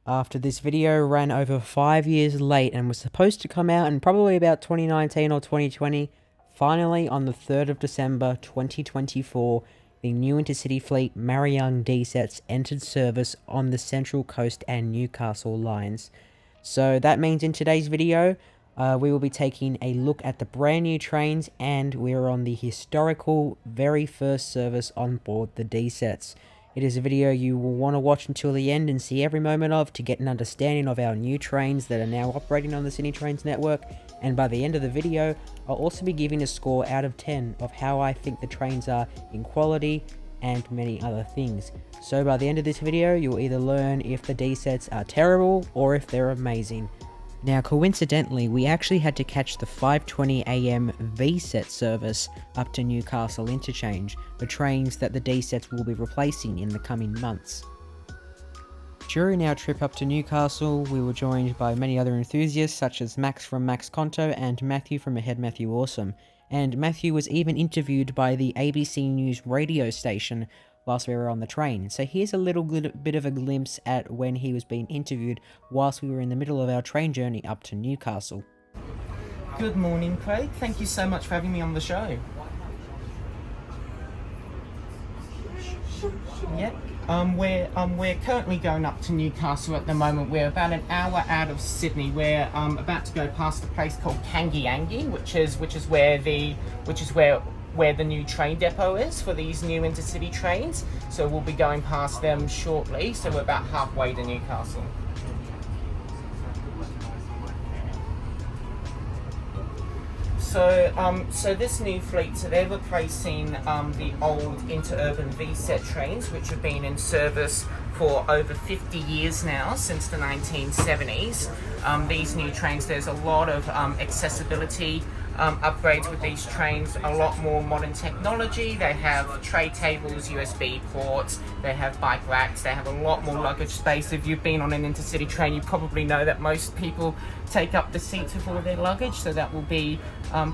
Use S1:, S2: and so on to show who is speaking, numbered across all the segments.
S1: After this video ran over 5 years late and was supposed to come out in probably about 2019 or 2020, finally on the 3rd of December 2024, the new Intercity Fleet Mariyung D sets entered service on the Central Coast and Newcastle lines. So that means in today's video, we will be taking a look at the brand new trains, and we're on the historical very first service on board the D sets. It is a video you will want to watch until the end and see every moment of to get an understanding of our new trains that are now operating on the Sydney Trains network, and by the end of the video, I'll also be giving a score out of 10 of how I think the trains are in quality and many other things. So by the end of this video, you'll either learn if the D sets are terrible or if they're amazing. Now, coincidentally, we actually had to catch the 5:20 AM V-set service up to Newcastle Interchange, the trains that the D-sets will be replacing in the coming months. During our trip up to Newcastle, we were joined by many other enthusiasts such as Max from Max Conto and Matthew from Ahead Matthew Awesome, and Matthew was even interviewed by the ABC News radio station whilst we were on the train. So here's a little bit of a glimpse at when he was being interviewed whilst we were in the middle of our train journey up to Newcastle.
S2: Good morning, Craig. Thank you so much for having me on the show. Yeah. We're currently going up to Newcastle at the moment. We're about an hour out of Sydney. We're about to go past a place called Kangiangi, which is where the new train depot is for these new intercity trains. So we'll be going past them shortly. So we're about halfway to Newcastle. So this new fleet, so they're replacing the old interurban V-set trains, which have been in service for over 50 years now, since the 1970s. These new trains, there's a lot of accessibility upgrades with these trains, a lot more modern technology. They have tray tables, USB ports, they have bike racks, they have a lot more luggage space. If you've been on an intercity train, you probably know that most people take up the seats with all their luggage, so that will be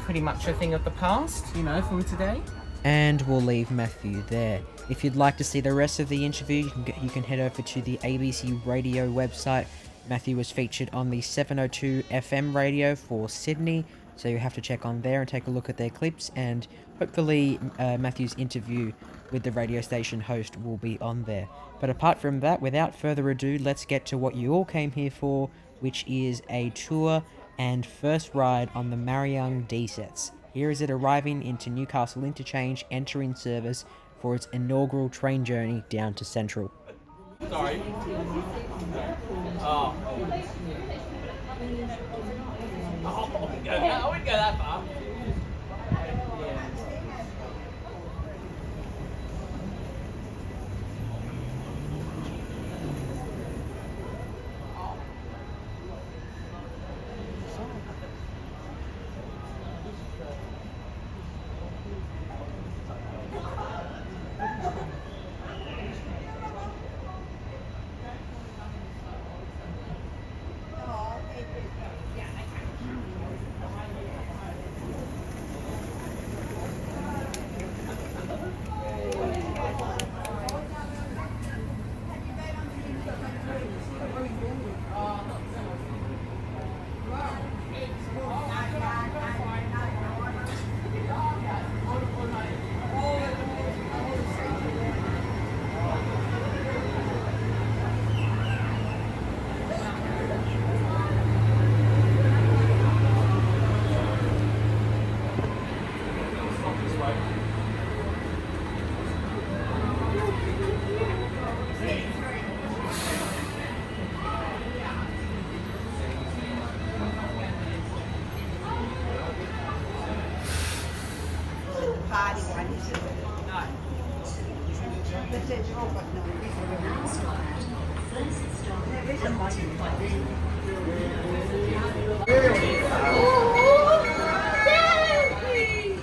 S2: pretty much a thing of the past, from today.
S1: And we'll leave Matthew there. If you'd like to see the rest of the interview, you can head over to the ABC radio website. Matthew was featured on the 702 FM radio for Sydney, so you have to check on there and take a look at their clips, and hopefully Matthew's interview with the radio station host will be on there. But apart from that, without further ado, let's get to what you all came here for, which is a tour and first ride on the Mariyung D sets. Here is it arriving into Newcastle Interchange, entering service for its inaugural train journey down to Central.
S2: Sorry. Oh. I wouldn't go that far.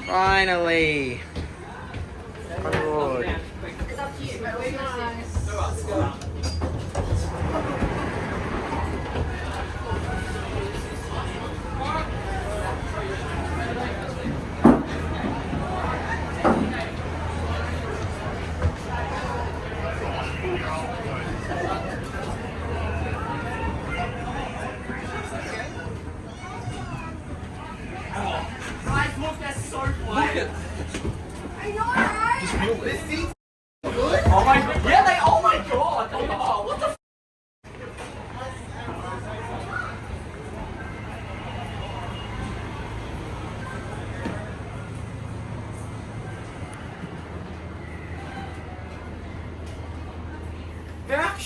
S1: Finally! Good.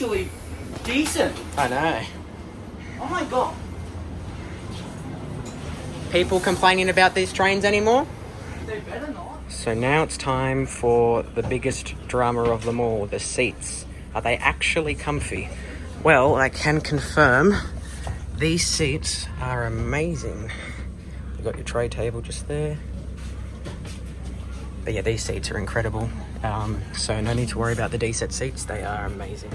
S2: actually decent.
S1: I know.
S2: Oh my god.
S1: People complaining about these trains anymore?
S2: They better not.
S1: So now it's time for the biggest drama of them all, the seats. Are they actually comfy? Well, I can confirm these seats are amazing. You've got your tray table just there. But yeah, these seats are incredible. So no need to worry about the DSET seats. They are amazing.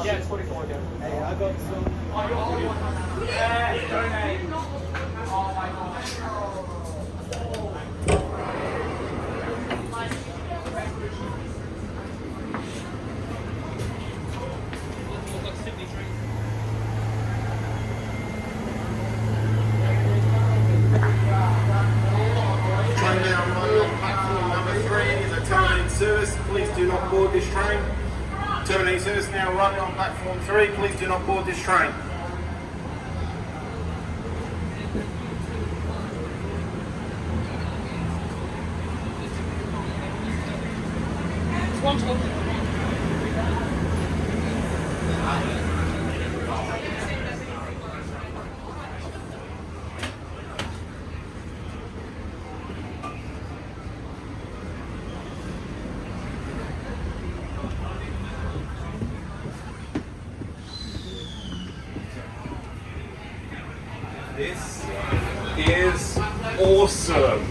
S3: Yeah, it's 44 again. Hey, I got some.
S4: Train now running on platform number 3 is a terminating service. Please do not board this train. Terminating service now running on platform 3. Please do not board this train.
S3: This is awesome.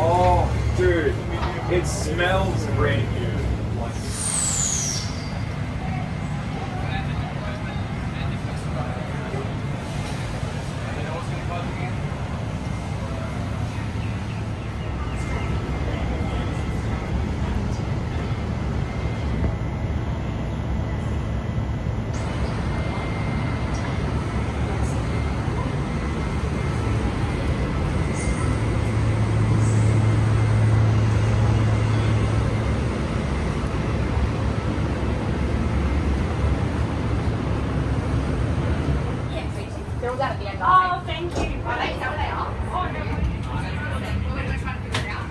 S3: Oh, dude, it smells brand new.
S5: They're all down at the end.
S6: Oh, thank you.
S5: Are they? Is that where they are?
S6: Oh, no.
S5: We're trying to figure it out.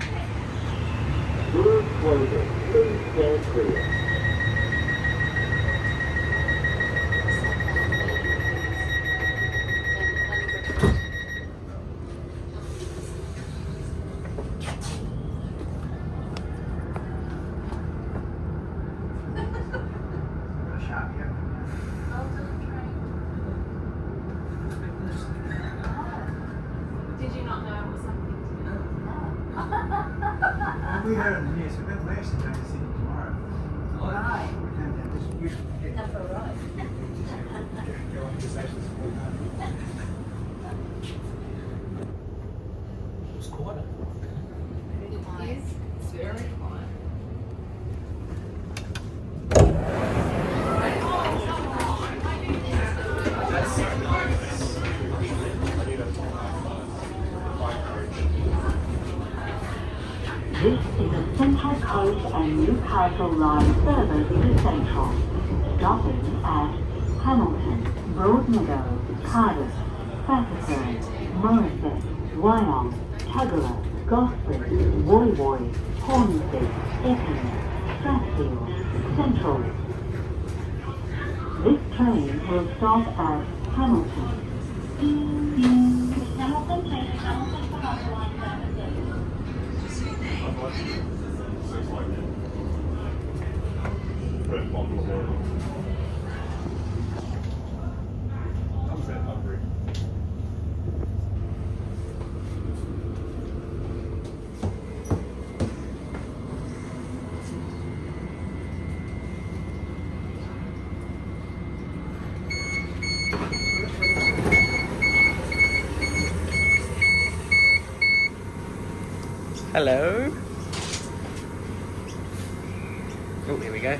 S4: Door closing. Please stand clear.
S6: Did you not know it was something to do?
S7: We heard in the news, we've got West going to Sydney tomorrow.
S5: Right.
S7: We can't have this usual.
S5: That's all right.
S7: Go on to the station.
S5: It's very quiet.
S8: This is a Central Coast and Newcastle line service to Central, stopping at Hamilton, Broadmeadow, Cardiff, Fatterford, Morisset, Wyong, Tuggerah, Gosford, Woy Woy, Hornsey, Epping, Strathfield, Central. This train will stop at Hamilton. Hamilton train, Hamilton for Line services.
S1: Hello. Oh, here we go.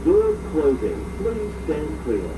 S9: Doors closing. Please stand clear.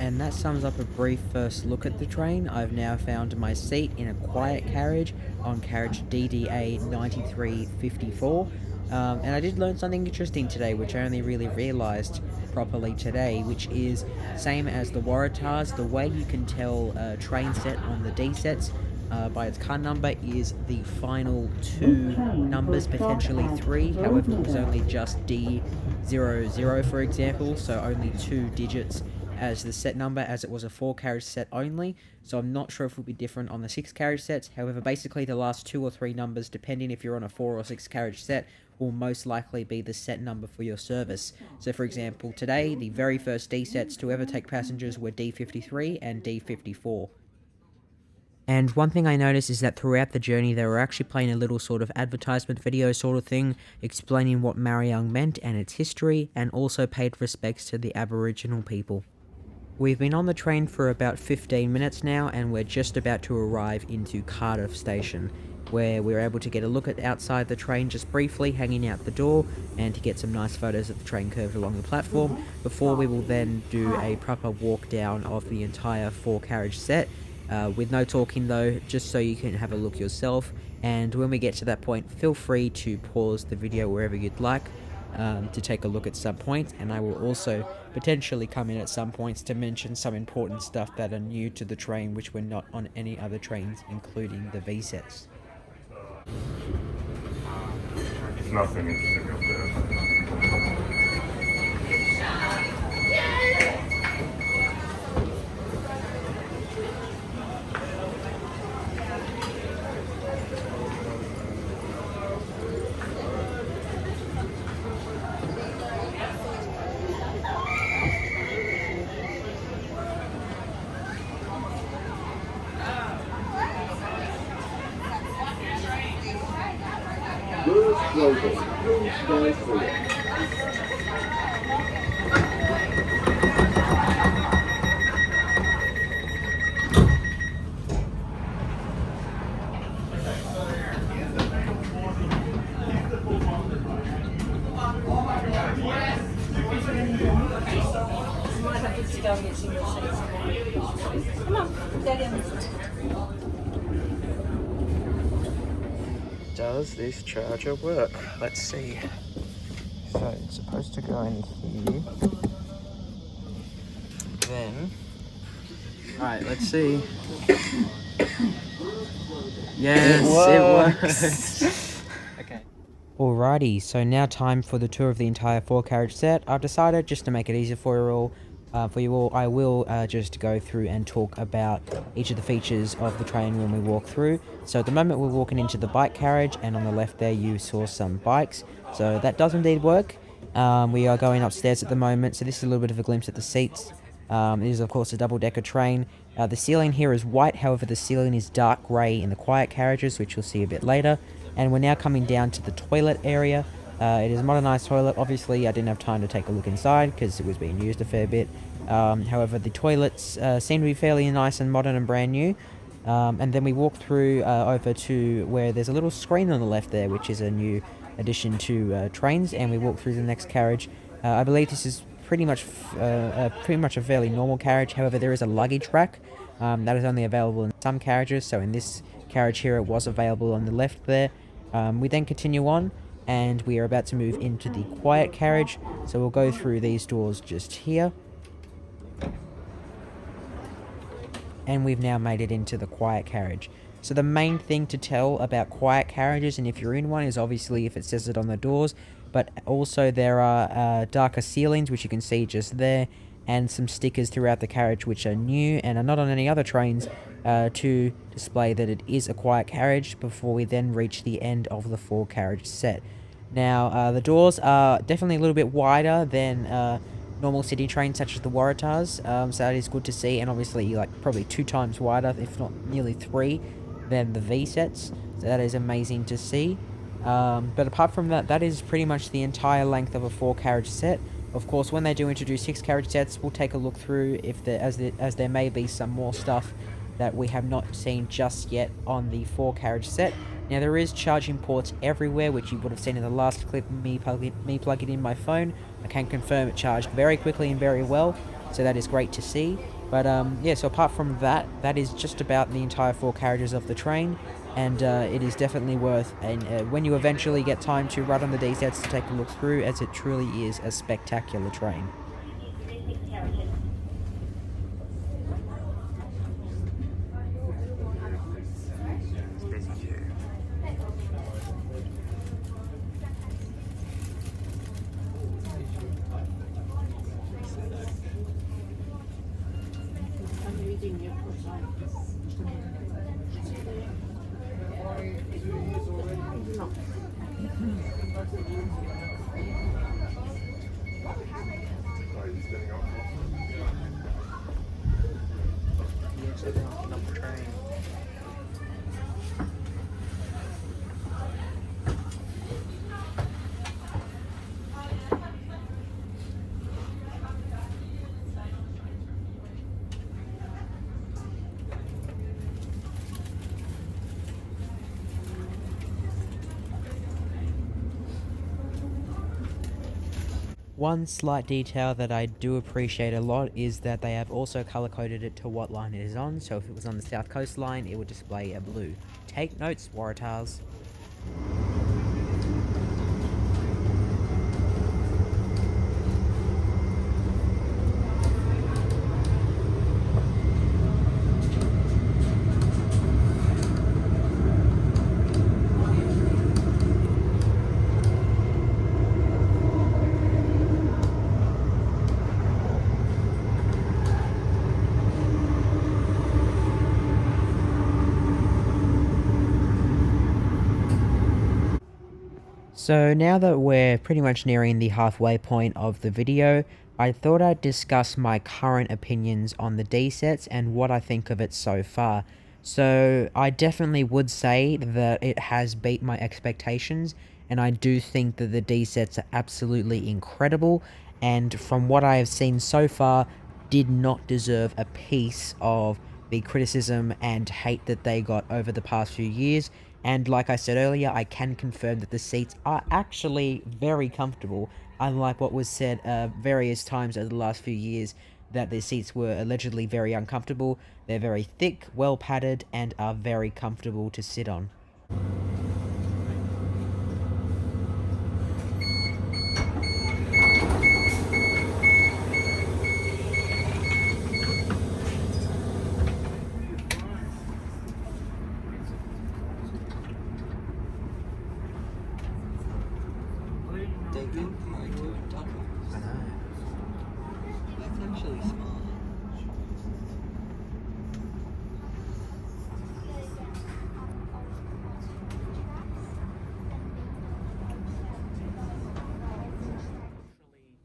S1: And that sums up a brief first look at the train. I've now found my seat in a quiet carriage on carriage DDA 9354. And I did learn something interesting today, which I only really realised properly today, which is same as the Waratahs. The way you can tell a train set on the D sets by its car number is the final two numbers, potentially three. However, it was only just D00, for example, so only 2 digits as the set number, as it was a 4-carriage set only. So I'm not sure if it will be different on the 6-carriage sets. However, basically the last 2 or 3 numbers, depending if you're on a 4 or 6-carriage set, will most likely be the set number for your service. So for example, today, the very first D sets to ever take passengers were D53 and D54. And one thing I noticed is that throughout the journey, they were actually playing a little sort of advertisement video sort of thing, explaining what Mariyung meant and its history, and also paid respects to the Aboriginal people. We've been on the train for about 15 minutes now, and we're just about to arrive into Cardiff Station, where we're able to get a look at outside the train just briefly, hanging out the door, and to get some nice photos of the train curved along the platform, before we will then do a proper walk down of the entire 4-carriage set, with no talking though, just so you can have a look yourself. And when we get to that point, feel free to pause the video wherever you'd like to take a look at some points, and I will also potentially come in at some points to mention some important stuff that are new to the train which were not on any other trains, including the V sets.
S3: Nothing interesting up there.
S9: Doors closing. Please stand clear.
S5: to go and get single seats. Come on, Daddy on this one.
S1: Does this charger work? Let's see. So it's supposed to go in here. Then, alright, let's see. Yes, it works. Okay. Alrighty, so now time for the tour of the entire 4-carriage set. I've decided, just to make it easier for you all, I will just go through and talk about each of the features of the train when we walk through. So at the moment we're walking into the bike carriage, and on the left there you saw some bikes. So that does indeed work. We are going upstairs at the moment, so this is a little bit of a glimpse at the seats. It is of course a double-decker train. The ceiling here is white, however the ceiling is dark grey in the quiet carriages, which you'll see a bit later. And we're now coming down to the toilet area. It is a modernised toilet. Obviously I didn't have time to take a look inside because it was being used a fair bit. However, the toilets seem to be fairly nice and modern and brand new. And then we walk through over to where there's a little screen on the left there, which is a new addition to trains, and we walk through the next carriage. I believe this is pretty much a fairly normal carriage. However, there is a luggage rack that is only available in some carriages. So in this carriage here, it was available on the left there. We then continue on, and we are about to move into the quiet carriage. So we'll go through these doors just here. And we've now made it into the quiet carriage. So the main thing to tell about quiet carriages, and if you're in one, is obviously if it says it on the doors, but also there are darker ceilings, which you can see just there, and some stickers throughout the carriage which are new and are not on any other trains to display that it is a quiet carriage before we then reach the end of the 4-carriage set. Now, the doors are definitely a little bit wider than normal city trains such as the Waratahs, so that is good to see, and obviously like probably 2 times wider, if not nearly 3, than the V sets, so that is amazing to see. But apart from that, that is pretty much the entire length of a 4-carriage set. Of course, when they do introduce 6-carriage sets, we'll take a look through if as there may be some more stuff that we have not seen just yet on the 4-carriage set. Now there is charging ports everywhere, which you would have seen in the last clip, me plugging in my phone. I can confirm it charged very quickly and very well, so that is great to see. But yeah, so apart from that, that is just about the entire 4 carriages of the train, and it is definitely worth, and when you eventually get time to ride on the D sets, to take a look through, as it truly is a spectacular train. One slight detail that I do appreciate a lot is that they have also color-coded it to what line it is on, so if it was on the South Coast line, it would display a blue. Take notes, Waratahs. So now that we're pretty much nearing the halfway point of the video, I thought I'd discuss my current opinions on the D sets and what I think of it so far. So I definitely would say that it has beat my expectations, and I do think that the D sets are absolutely incredible, and from what I have seen so far, did not deserve a piece of the criticism and hate that they got over the past few years. And like I said earlier, I can confirm that the seats are actually very comfortable, unlike what was said various times over the last few years, that the seats were allegedly very uncomfortable. They're very thick, well padded, and are very comfortable to sit on.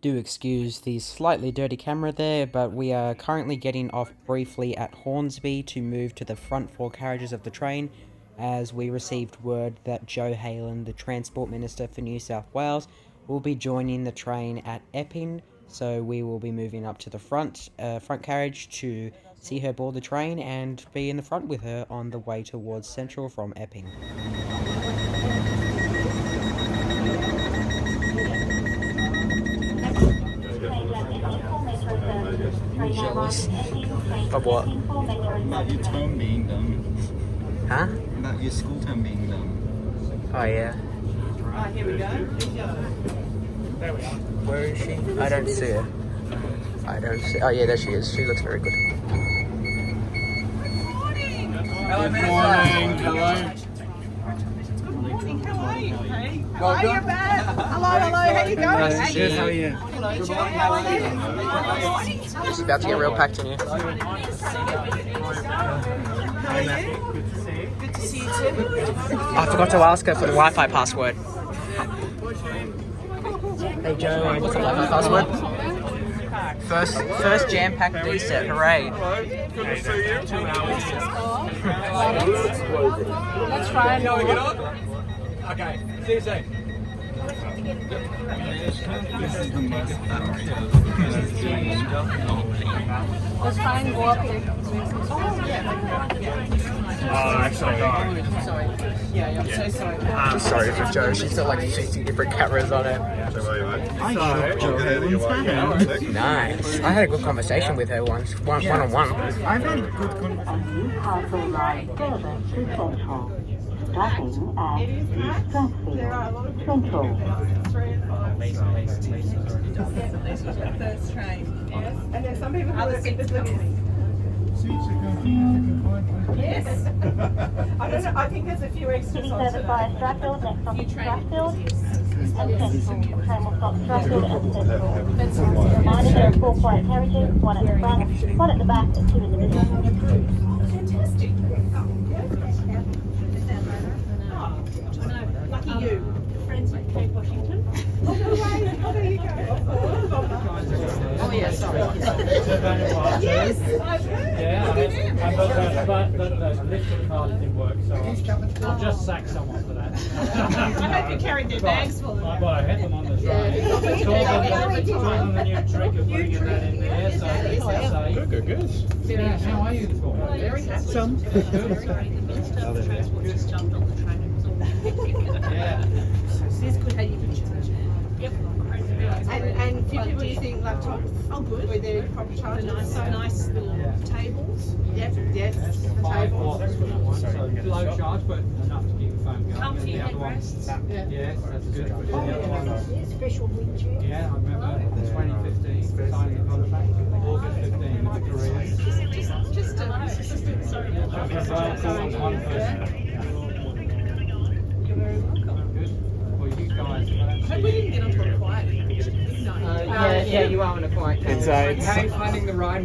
S1: Do excuse the slightly dirty camera there, but we are currently getting off briefly at Hornsby to move to the front four carriages of the train, as we received word that Joe Halen, the Transport Minister for New South Wales, will be joining the train at Epping, so we will be moving up to the front carriage to see her board the train and be in the front with her on the way towards Central from Epping.
S10: Jealous
S1: of what?
S10: about your term being done.
S1: Huh?
S10: About your school term being done.
S1: Oh yeah.
S2: Right, here we go.
S1: Where is she? I don't see her. I don't see. Oh yeah, there she is. She looks very good.
S2: Hello,
S10: Hello.
S2: How are you? Hey. Well, you're back. Hello, how you going?
S10: Nice to see you. How are you?
S2: Hello, Joe. How are you?
S1: It's about to get real packed in here.
S2: How are you? Good to see you too.
S1: I forgot to ask her for the Wi-Fi password. Hey Joe, what's the Wi-Fi password? First jam-packed D-set, hooray.
S3: Good to see you. 2 hours.
S5: Let's try and
S3: Okay, see you soon.
S10: This is the most
S5: let's try and go up there.
S3: Oh, actually, no.
S2: Sorry. Yeah, I'm so sorry.
S1: I'm sorry for Joe, she's got like 50 different cameras on her.
S10: I shot Joe Halen's hand.
S1: Nice. I had a good conversation with her once, one-on-one.
S10: I've had a good conversation.
S8: Newcastle line service to Central. Stopping at Stratfield Central.
S2: First train. Yes. And there's some people who are seats Yes. I don't know. I think there's a few extras
S8: City
S2: on
S8: service via Stratfield, next stop is Stratfield and Central. Train will stop Stratfield and Central. Reminder, there are 4 quiet carriages, 1 at the front, 1 at the back, and 2 in the middle.
S2: Fantastic. Lucky you. Friends with Kate Washington. Oh, no way. Oh, there you go. Oh, yeah, sorry. Yes, I've heard.
S11: Yeah, but the lifting card didn't work, so I'll just sack someone for that.
S2: I hope you carried their bags for them.
S11: Well, I had them on the train. It's all on the new trick of bringing that in there, so
S3: Good.
S11: yeah, how are you this morning?
S2: Very happy.
S11: Yeah.
S2: It's good how you can charge. Yep. And few people using laptops. Oh, good. With their proper chargers. So nice little tables. Yes, the tables.
S11: So low charge, but enough to keep the phone going.
S2: Comfy
S11: And the other one-
S2: headrests.
S11: Yes, that's good. And the other one-
S5: Special wheelchair.
S11: Yeah, I remember 2015 signing the contract, August 15 with the careers.
S2: Sorry.
S11: One person.
S2: You're very welcome.
S11: Good. Well, you guys.
S2: I hope we didn't get onto a quiet. Yeah, you are on a quiet carriage.
S11: How are you finding the ride?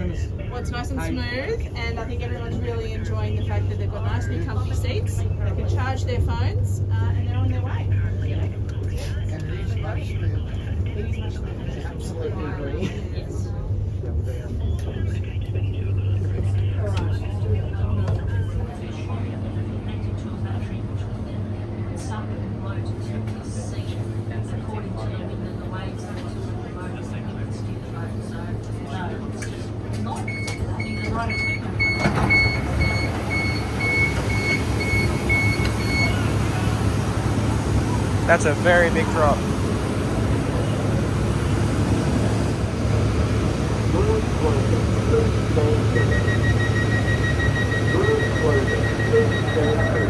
S12: Well, it's nice and smooth, and I think everyone's really enjoying the fact that they've got nice new comfy seats. They can charge their phones, and they're on their way.
S2: And it is much smoother. It is much smoother. Absolutely agree. Yes.
S1: That's a very big drop.
S9: Doors closing. stand clear. Doors closing. Please stand clear.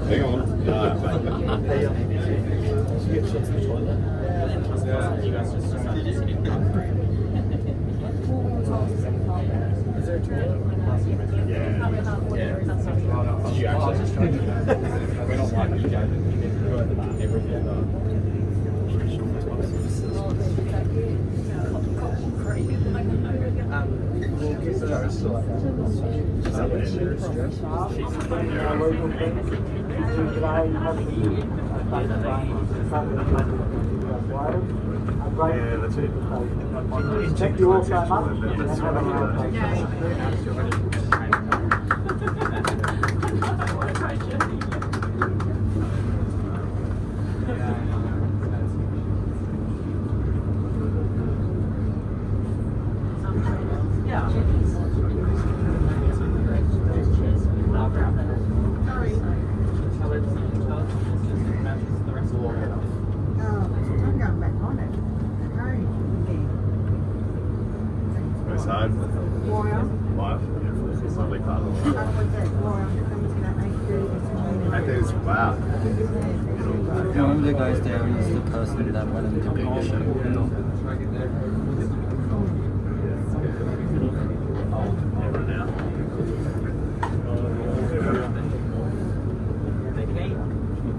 S3: Hang on. We're not like you guys.
S9: Yeah, that's it. Thank you all so much. And have a nice day.
S3: It's hard. Life. It's a lovely part of the world. That is wow.
S10: One of the guys there is the person that went into the show.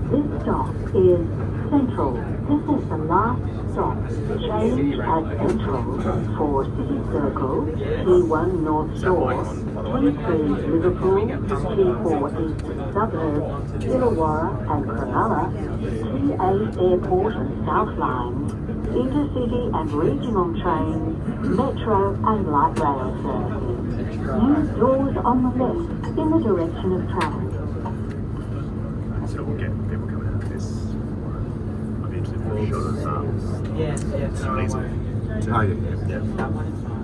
S8: This stop is Central. This is the last stop. Change at Central for City Circle, T1 North Shore, T3 Liverpool, T4 East Suburbs, Illawarra and Cronulla, T8 Airport and South Lines, Intercity and regional trains, Metro and light rail services. Use doors on the left in the direction of travel.
S3: So we'll get people coming out of this. I'll be interested for a shot of some of these. Oh, yeah.
S2: That one is fine.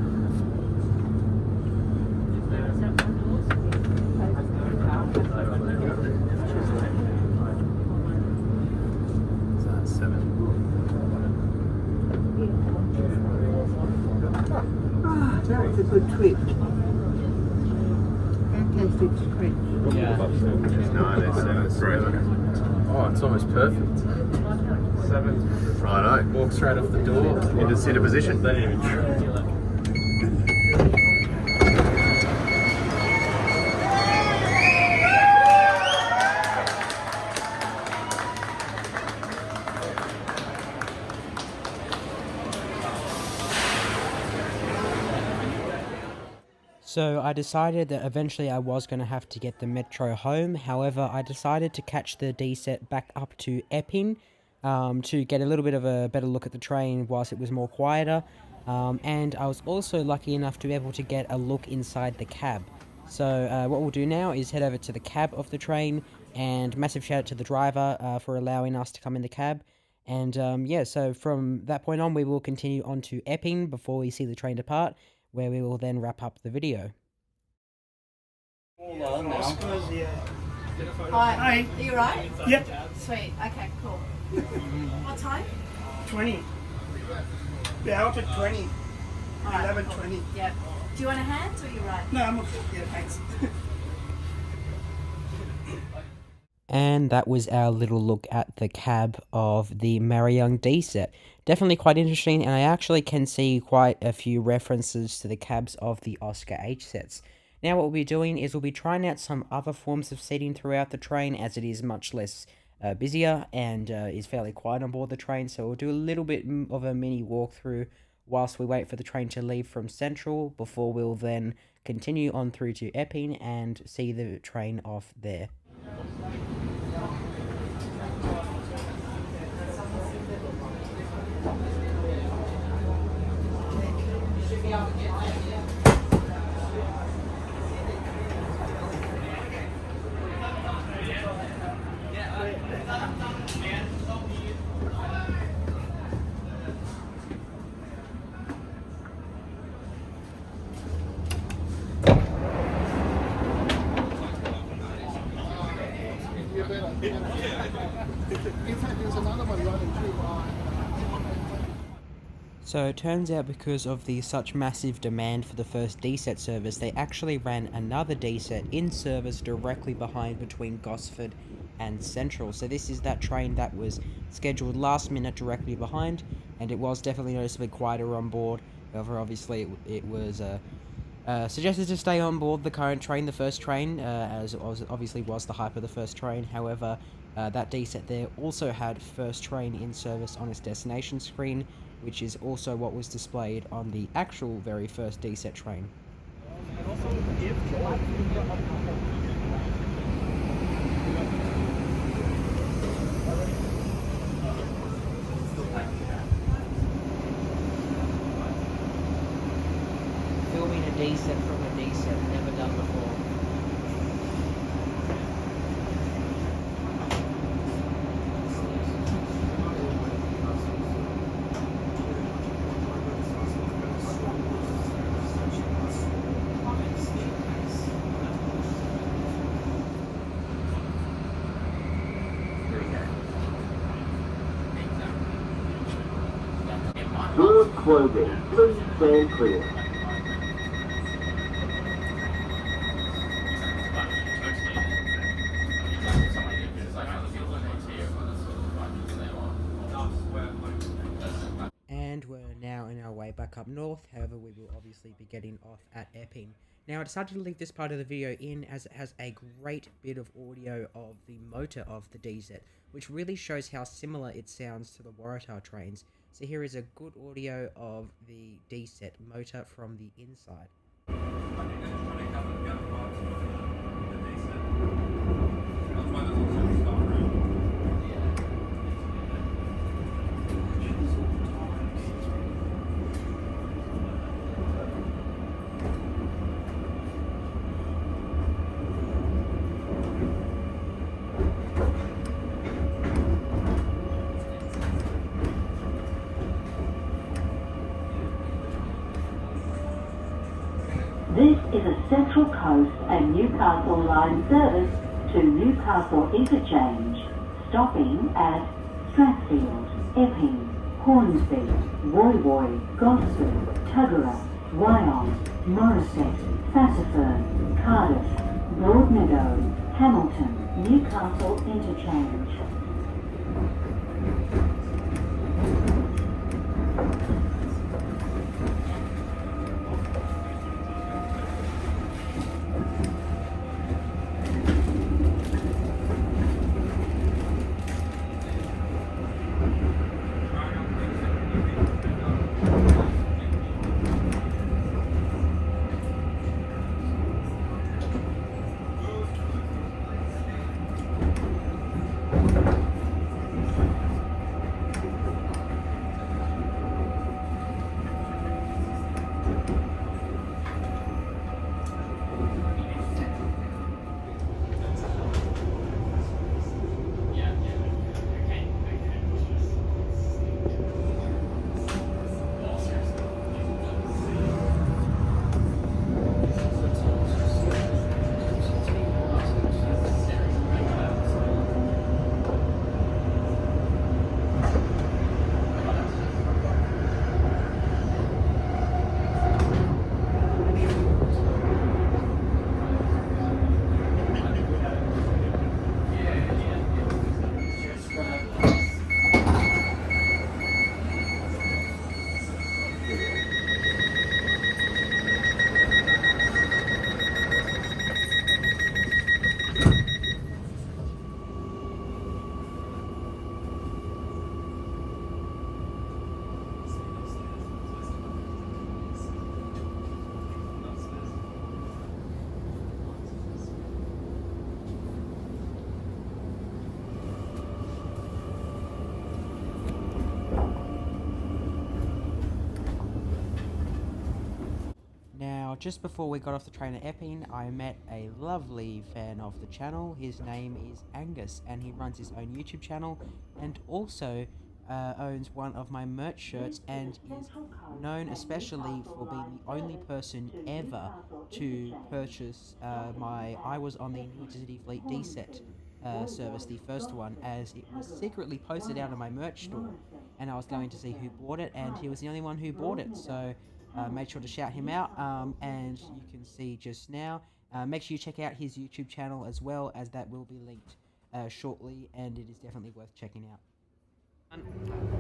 S3: So that's 7.
S7: That's a good trip. Fantastic trip.
S3: There's 9, there's 7, there's 3.
S11: Oh, it's almost perfect. 7.
S3: Righto.
S11: Walk straight off the door.
S3: Into center position.
S11: They didn't even try.
S1: So I decided that eventually I was going to have to get the Metro home. However, I decided to catch the D-set back up to Epping to get a little bit of a better look at the train whilst it was more quieter. And I was also lucky enough to be able to get a look inside the cab. So what we'll do now is head over to the cab of the train, and massive shout out to the driver for allowing us to come in the cab. And yeah, so from that point on, we will continue on to Epping before we see the train depart, where we will then wrap up the video.
S12: Hi. Are you right?
S7: Yep.
S12: Sweet. Okay, cool. What time?
S7: 20. They're out at 20.
S12: Alright,
S7: 11:20.
S12: Yep. Do you want a hand or are you right?
S7: No, I'm okay. Yeah, thanks.
S1: And that was our little look at the cab of the Mariyung D set. Definitely quite interesting, and I actually can see quite a few references to the cabs of the Oscar H sets. Now what we'll be doing is we'll be trying out some other forms of seating throughout the train, as it is much less busier and is fairly quiet on board the train. So we'll do a little bit of a mini walkthrough whilst we wait for the train to leave from Central, before we'll then continue on through to Epping and see the train off there. So it turns out because of the such massive demand for the first DSET service, they actually ran another DSET in service directly behind between Gosford and Central. So this is that train that was scheduled last minute directly behind, and it was definitely noticeably quieter on board. However, obviously it was suggested to stay on board the current train, the first train, as it obviously was the hype of the first train. However, that DSET there also had first train in service on its destination screen, which is also what was displayed on the actual very first DSET train. Filming a DSET from a DSET, never done before.
S8: Doors closing. Please stand clear.
S1: And we're now in our way back up north. However, we will obviously be getting off at Epping. Now, I decided to leave this part of the video in as it has a great bit of audio of the motor of the DZ, which really shows how similar it sounds to the Waratah trains. So here is a good audio of the DZ motor from the inside.
S8: This is a Central Coast and Newcastle line service to Newcastle Interchange, stopping at Strathfield, Epping, Hornsby, Woy Woy, Gosford, Tuggerah, Wyong, Morisset, Fassifern, Cardiff, Broadmeadow, Hamilton, Newcastle Interchange.
S1: just before we got off the train at Epping, I met a lovely fan of the channel. His name is Angus, and he runs his own YouTube channel, and also owns one of my merch shirts, and is known especially for being the only person ever to purchase my I Was on the Intercity Fleet D set service, the first one, as it was secretly posted out of my merch store, and I was going to see who bought it, and he was the only one who bought it, so make sure to shout him out, and you can see just now. Make sure you check out his YouTube channel as well, as that will be linked shortly, and it is definitely worth checking out.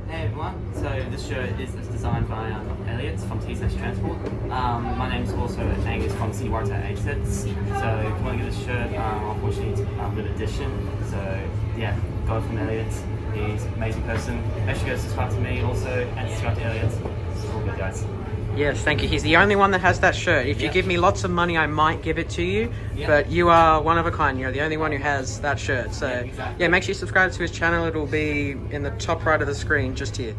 S13: Hey everyone, so this shirt is designed by Elliot from TsetsTransport. My name is also Angus from City Mariyung D. So if you want to get this shirt, unfortunately it's a limited edition. So yeah, got it from Elliot. He's an amazing person. Make sure you go subscribe to me also, and subscribe to Elliot. It's all good, guys.
S1: Yes, thank you. He's the only one that has that shirt. If you give me lots of money, I might give it to you. But you are one of a kind. You're the only one who has that shirt. So yeah, make sure you subscribe to his channel. It'll be in the top right of the screen, just here.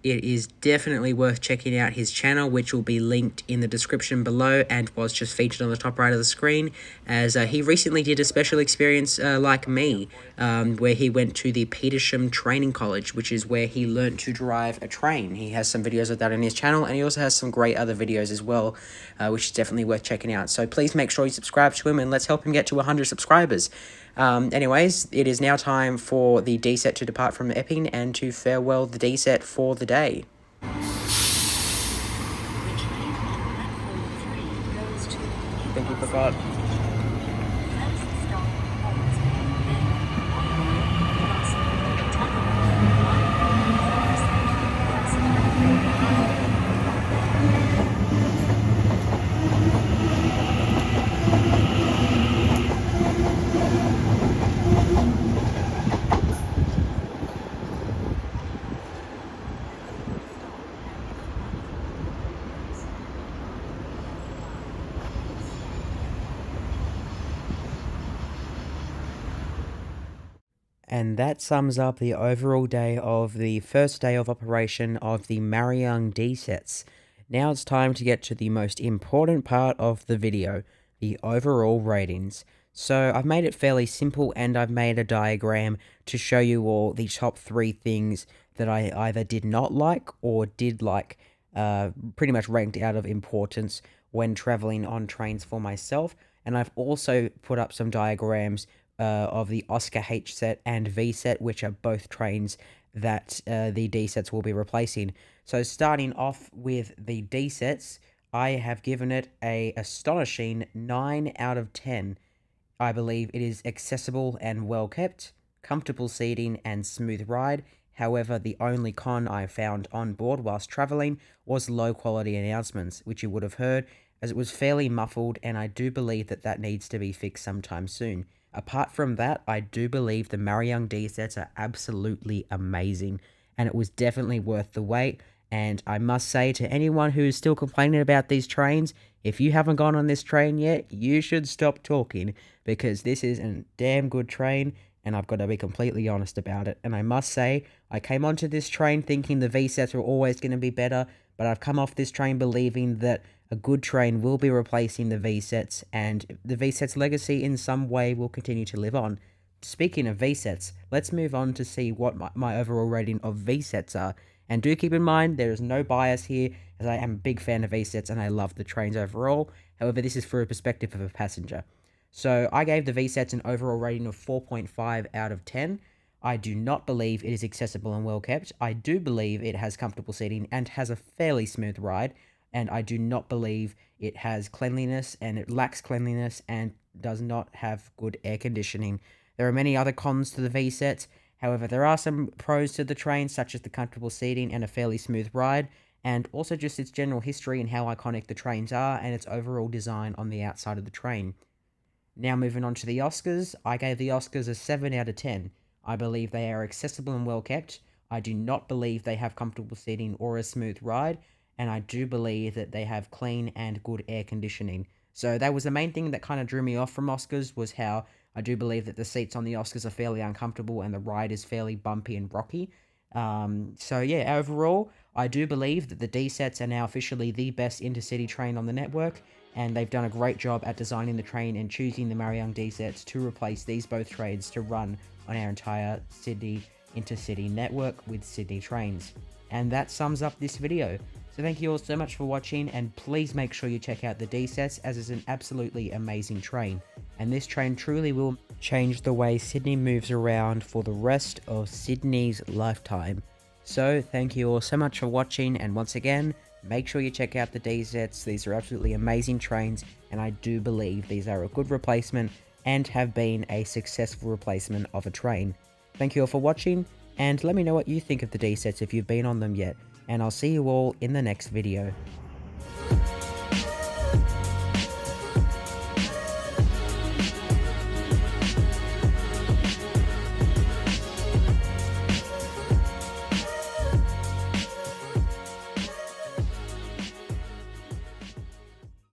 S1: It is definitely worth checking out his channel, which will be linked in the description below and was just featured on the top right of the screen, as he recently did a special experience like me, where he went to the Petersham Training College, which is where he learnt to drive a train. He has some videos of that on his channel, and he also has some great other videos as well, which is definitely worth checking out. So please make sure you subscribe to him, and let's help him get to 100 subscribers. Anyways, it is now time for the D set to depart from Epping and to farewell the D set for the day. I think we forgot. And that sums up the overall day of the first day of operation of the Mariyung D sets. Now it's time to get to the most important part of the video, the overall ratings. So I've made it fairly simple, and I've made a diagram to show you all the top 3 things that I either did not like or did like, pretty much ranked out of importance when traveling on trains for myself. And I've also put up some diagrams of the Oscar H set and V set, which are both trains that the D sets will be replacing. So starting off with the D sets, I have given it a astonishing 9 out of 10. I believe it is accessible and well kept, comfortable seating and smooth ride. However, the only con I found on board whilst travelling was low quality announcements, which you would have heard, as it was fairly muffled, and I do believe that that needs to be fixed sometime soon. Apart from that, I do believe the Mariyung D sets are absolutely amazing, and it was definitely worth the wait. And I must say to anyone who is still complaining about these trains, if you haven't gone on this train yet, you should stop talking, because this is a damn good train, and I've got to be completely honest about it. And I must say, I came onto this train thinking the V sets were always going to be better, but I've come off this train believing that a good train will be replacing the V sets, and the V sets legacy in some way will continue to live on. Speaking of V sets, let's move on to see what my overall rating of V sets are. And do keep in mind, there is no bias here, as I am a big fan of V sets and I love the trains overall. However, this is through a perspective of a passenger. So I gave the V sets an overall rating of 4.5 out of 10. I do not believe it is accessible and well kept. I do believe it has comfortable seating and has a fairly smooth ride. And I do not believe it has cleanliness, and it lacks cleanliness and does not have good air conditioning. There are many other cons to the V sets. However, there are some pros to the train, such as the comfortable seating and a fairly smooth ride, and also just its general history and how iconic the trains are, and its overall design on the outside of the train. Now moving on to the Oscars, I gave the Oscars a 7 out of 10. I believe they are accessible and well kept. I do not believe they have comfortable seating or a smooth ride, and I do believe that they have clean and good air conditioning. So that was the main thing that kind of drew me off from Oscars, was how I do believe that the seats on the Oscars are fairly uncomfortable and the ride is fairly bumpy and rocky. So yeah, overall, I do believe that the D-sets are now officially the best intercity train on the network, and they've done a great job at designing the train and choosing the Mariyung D-sets to replace these both trains to run on our entire Sydney intercity network with Sydney trains. And that sums up this video. So thank you all so much for watching, and please make sure you check out the D-sets, as it's an absolutely amazing train. And this train truly will change the way Sydney moves around for the rest of Sydney's lifetime. So thank you all so much for watching, and once again, make sure you check out the D-sets. These are absolutely amazing trains, and I do believe these are a good replacement and have been a successful replacement of a train. Thank you all for watching, and let me know what you think of the D-sets if you've been on them yet, and I'll see you all in the next video.